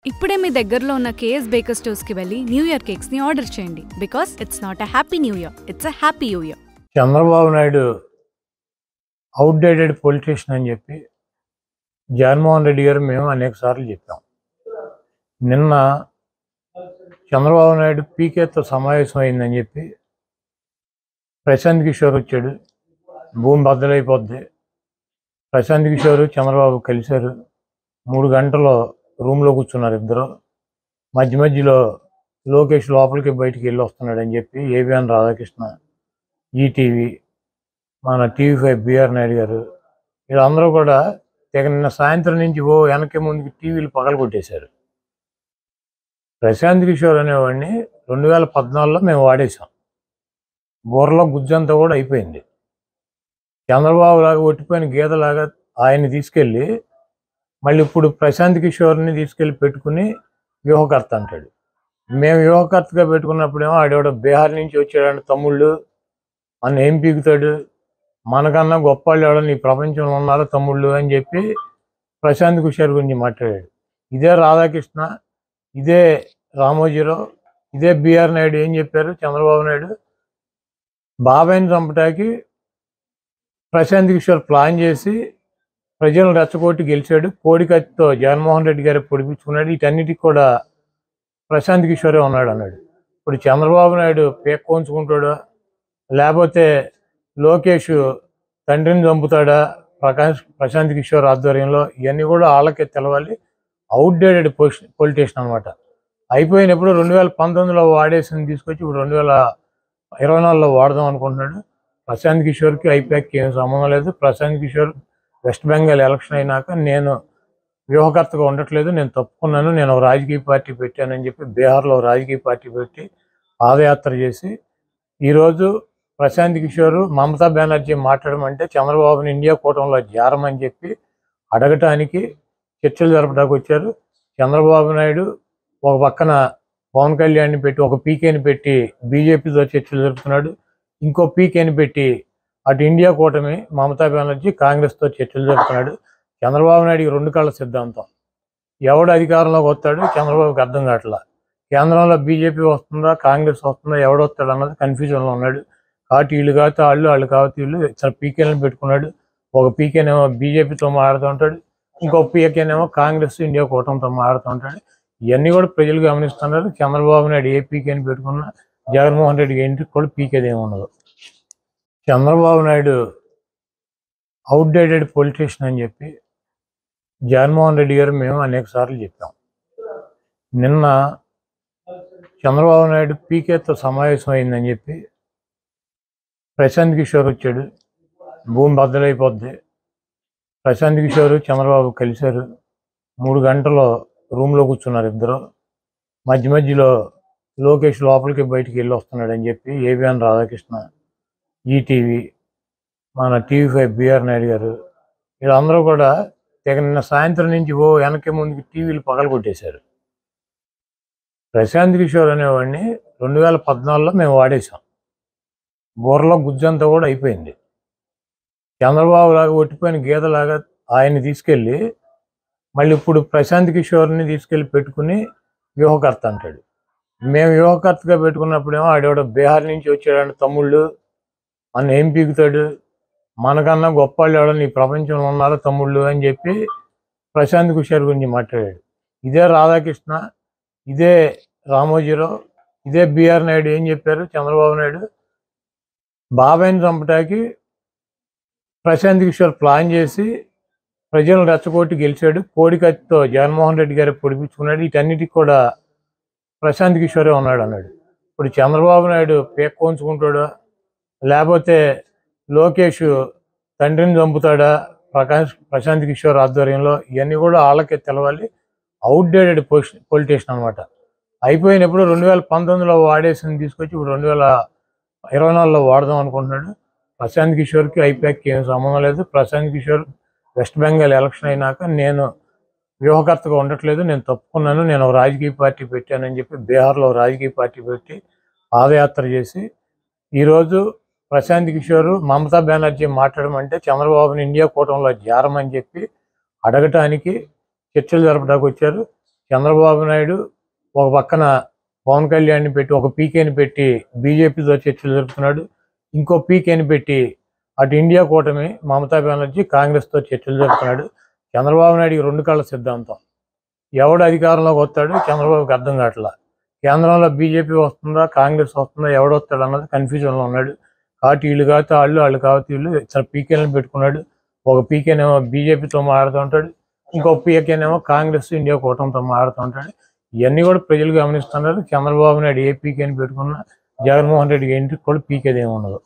ఇప్పుడే మీ దగ్గరలో ఉన్న కేఎస్ బేకర్ స్టోర్స్కి వెళ్ళి న్యూ ఇయర్ కేక్స్ని ఆర్డర్ చేయండి. Because it's not a happy new year, it's a happy new year. Chandrababu Naidu outdated politician అని చెప్పి జగన్మోహన్ రెడ్డి గారు మేము అనేక సార్లు చెప్పాం. నిన్న చంద్రబాబు నాయుడు పీకేతో సమావేశం అయిందని చెప్పి ప్రశాంత్ కిషోర్ వచ్చాడు. భూమి బద్దలైపోద్ది. ప్రశాంత్ కిషోర్ చంద్రబాబు కలిశారు. 3 గంటలు రూమ్లో కూర్చున్నారు ఇద్దరు. మధ్యలో లోకేష్ లోపలికి బయటికి వెళ్ళి వస్తున్నాడని చెప్పి ఏబిఎన్ రాధాకృష్ణ, ఈటీవీ, మన టీవీ5 బిఆర్ నాయుడు గారు వీళ్ళందరూ కూడా నిన్న సాయంత్రం నుంచి వెనక్కి ముందుకి టీవీలు పగలగొట్టేశారు. ప్రశాంత్ కిషోర్ అనేవాడిని 2014లో మేము వాడేసాం. బుర్రలో గుజ్జంతా కూడా అయిపోయింది. చంద్రబాబు లాగా ఒట్టిపోయిన గీతలాగా ఆయన్ని తీసుకెళ్ళి మళ్ళీ ఇప్పుడు ప్రశాంత్ కిషోర్ని తీసుకెళ్ళి పెట్టుకుని వ్యూహకర్త అంటాడు. మేము వ్యూహకర్తగా పెట్టుకున్నప్పుడేమో ఆడేవాడు బీహార్ నుంచి వచ్చాడు తమ్ముళ్ళు అన్న ఏం పీకుతాడు, మనకన్నా గొప్ప వాళ్ళు ఎవడని ఈ ప్రపంచంలో ఉన్నారో తమ్ముళ్ళు అని చెప్పి ప్రశాంత్ కిషోర్ గురించి మాట్లాడాడు. ఇదే రాధాకృష్ణ, ఇదే రామోజీరావు, ఇదే బిఆర్ నాయుడు ఏం చెప్పారు? చంద్రబాబు నాయుడు బాబాయిని చంపటానికి ప్రశాంత్ కిషోర్ ప్లాన్ చేసి ప్రజలను రెచ్చగొట్టి గెలిచాడు. కోడికత్తితో జగన్మోహన్ రెడ్డి గారు పొడిపించుకున్నాడు. వీటన్నిటికి కూడా ప్రశాంత్ కిషోరే ఉన్నాడు అన్నాడు. ఇప్పుడు చంద్రబాబు నాయుడు పేక్కోంచుకుంటాడా, లేకపోతే లోకేష్ తండ్రిని చంపుతాడా ప్రశాంత్ కిషోర్ ఆధ్వర్యంలో? ఇవన్నీ కూడా వాళ్ళకే తెలవాలి. అవుట్డేటెడ్ పొలిటీషియన్ అనమాట. అయిపోయినప్పుడు 2019లో వాడేసింది తీసుకొచ్చి ఇప్పుడు 2024లో వాడదాం అనుకుంటున్నాడు. ప్రశాంత్ కిషోర్కి ఐపాక్కి ఏం సంబంధం లేదు. ప్రశాంత్ కిషోర్ వెస్ట్ బెంగాల్ ఎలక్షన్ అయినాక నేను వ్యూహకర్తగా ఉండట్లేదు, నేను తప్పుకున్నాను, నేను ఒక రాజకీయ పార్టీ పెట్టానని చెప్పి బీహార్లో రాజకీయ పార్టీ పెట్టి పాదయాత్ర చేసి ఈరోజు ప్రశాంత్ కిషోర్ మమతా బెనర్జీ మాట్లాడమంటే చంద్రబాబుని ఇండియా కూటమిలో చేరమని చెప్పి అడగటానికి చర్చలు జరపడానికి వచ్చారు. చంద్రబాబు నాయుడు ఒక పక్కన పవన్ కళ్యాణ్ని పెట్టి ఒక పీకేని పెట్టి బీజేపీతో చర్చలు జరుపుతున్నాడు. ఇంకో పీకేని పెట్టి అటు ఇండియా కూటమి మమతా బెనర్జీ కాంగ్రెస్తో చర్చలు జరుపుతున్నాడు. చంద్రబాబు నాయుడికి 2 కళ్ళ సిద్ధాంతం. ఎవడు అధికారంలోకి వస్తాడు చంద్రబాబుకి అర్థం కావట్లా. కేంద్రంలో బీజేపీ వస్తుందా కాంగ్రెస్ వస్తుందా ఎవడు వస్తాడు అన్నది కన్ఫ్యూజన్లో ఉన్నాడు. కాబట్టి వీళ్ళు కాకపోతే వాళ్ళు కాకపోతే వీళ్ళు ఇతర పీకేలను పెట్టుకున్నాడు. ఒక పీకేనేమో బీజేపీతో మాట్లాడుతూ ఉంటాడు, ఇంకో పీకేనేమో కాంగ్రెస్ ఇండియా కూటమితో మాట్లాడుతూ ఉంటాడు. ఇవన్నీ కూడా ప్రజలు గమనిస్తున్నారు. చంద్రబాబు నాయుడు ఏ పీకేని పెట్టుకున్నా జగన్మోహన్ రెడ్డికి ఇంటికి కూడా పీకేది ఏమి ఉండదు. చంద్రబాబు నాయుడు అవుట్డేటెడ్ పొలిటీషియన్ అని చెప్పి జగన్మోహన్ రెడ్డి గారు మేము అనేక సార్లు చెప్పాం. నిన్న చంద్రబాబు నాయుడు పీకేతో సమావేశం అయిందని చెప్పి ప్రశాంత్ కిషోర్ వచ్చాడు. భూమి బద్దలైపోద్ది. ప్రశాంత్ కిషోర్ చంద్రబాబు కలిశారు. 3 గంటలు రూమ్లో కూర్చున్నారు ఇద్దరు. మధ్యలో లోకేష్ లోపలికి బయటికి వెళ్ళి వస్తున్నాడని చెప్పి ఏబిఎన్ రాధాకృష్ణ, ఈటీవీ, మన టీవీ5 బిఆర్ నాయుడు గారు వీళ్ళందరూ కూడా నిన్న సాయంత్రం నుంచి వెనక్కి ముందుకి టీవీలు పగలగొట్టేశారు. ప్రశాంత్ కిషోర్ అనేవాడిని 2014లో మేము వాడేసాం. బుర్రలో గుజ్జంతా కూడా అయిపోయింది. చంద్రబాబు లాగా ఒట్టిపోయిన గీతలాగా ఆయన్ని తీసుకెళ్ళి మళ్ళీ ఇప్పుడు ప్రశాంత్ కిషోర్ని తీసుకెళ్ళి పెట్టుకుని వ్యూహకర్త అంటాడు. మేము వ్యూహకర్తగా పెట్టుకున్నప్పుడేమో ఆడేవాడు బీహార్ నుంచి వచ్చాడు తమ్ముళ్ళు అన్న ఏం పీకుతాడు, మనకన్నా గొప్ప వాళ్ళు ఎవడని ఈ ప్రపంచంలో ఉన్నారో తమ్ముళ్ళు అని చెప్పి ప్రశాంత్ కిషోర్ గురించి మాట్లాడాడు. ఇదే రాధాకృష్ణ, ఇదే రామోజీరావు, ఇదే బిఆర్ నాయుడు ఏం చెప్పారు? చంద్రబాబు నాయుడు బాబాయిని చంపటానికి ప్రశాంత్ కిషోర్ ప్లాన్ చేసి ప్రజలను రెచ్చగొట్టి గెలిచాడు. కోడికత్తితో జగన్మోహన్ రెడ్డి గారు పొడిపించుకున్నాడు. వీటన్నిటికి కూడా ప్రశాంత్ కిషోరే ఉన్నాడు అన్నాడు. ఇప్పుడు చంద్రబాబు నాయుడు పేక్కోంచుకుంటాడా, లేకపోతే లోకేష్ తండ్రిని చంపుతాడా ప్రశాంత్ కిషోర్ ఆధ్వర్యంలో? ఇవన్నీ కూడా వాళ్ళకే తెలవాలి. అవుట్డేటెడ్ పొలిటీషియన్ అనమాట. అయిపోయినప్పుడు 2019లో వాడేసింది తీసుకొచ్చి ఇప్పుడు 2024లో వాడదాం అనుకుంటున్నాడు. ప్రశాంత్ కిషోర్కి ఐపాక్కి ఏం సంబంధం లేదు. ప్రశాంత్ కిషోర్ వెస్ట్ బెంగాల్ ఎలక్షన్ అయినాక నేను వ్యూహకర్తగా ఉండట్లేదు, నేను తప్పుకున్నాను, నేను ఒక రాజకీయ పార్టీ పెట్టానని చెప్పి బీహార్లో రాజకీయ పార్టీ పెట్టి పాదయాత్ర చేసి ఈరోజు ప్రశాంత్ కిషోర్ మమతా బెనర్జీ మాట్లాడమంటే చంద్రబాబుని ఇండియా కూటమిలో చేరమని చెప్పి అడగటానికి చర్చలు జరపడానికి వచ్చారు. చంద్రబాబు నాయుడు ఒక పక్కన పవన్ కళ్యాణ్ని పెట్టి ఒక పీకేని పెట్టి బీజేపీతో చర్చలు జరుపుతున్నాడు. ఇంకో పీకేని పెట్టి అటు ఇండియా కూటమి మమతా బెనర్జీ కాంగ్రెస్తో చర్చలు జరుపుతున్నాడు. చంద్రబాబు నాయుడికి 2 కళ్ళ సిద్ధాంతం. ఎవడు అధికారంలోకి వస్తాడు చంద్రబాబుకి అర్థం కావట్లా. కేంద్రంలో బీజేపీ వస్తుందా కాంగ్రెస్ వస్తుందా ఎవడు వస్తాడు అన్నది కన్ఫ్యూజన్లో ఉన్నాడు. కాబట్టి వీళ్ళు కాకపోతే వాళ్ళు కాకపోతే వీళ్ళు ఇతర పీకేలను పెట్టుకున్నాడు. ఒక పీకేనేమో బీజేపీతో మాట్లాడుతూ ఉంటాడు, ఇంకో పీకేనేమో కాంగ్రెస్ ఇండియా కూటమితో మాట్లాడుతూ ఉంటాడు. ఇవన్నీ కూడా ప్రజలు గమనిస్తున్నారు. చంద్రబాబు నాయుడు ఏ పీకేని పెట్టుకున్నా జగన్మోహన్ రెడ్డికి ఇంటికి కూడా పీకేది ఏమి ఉండదు.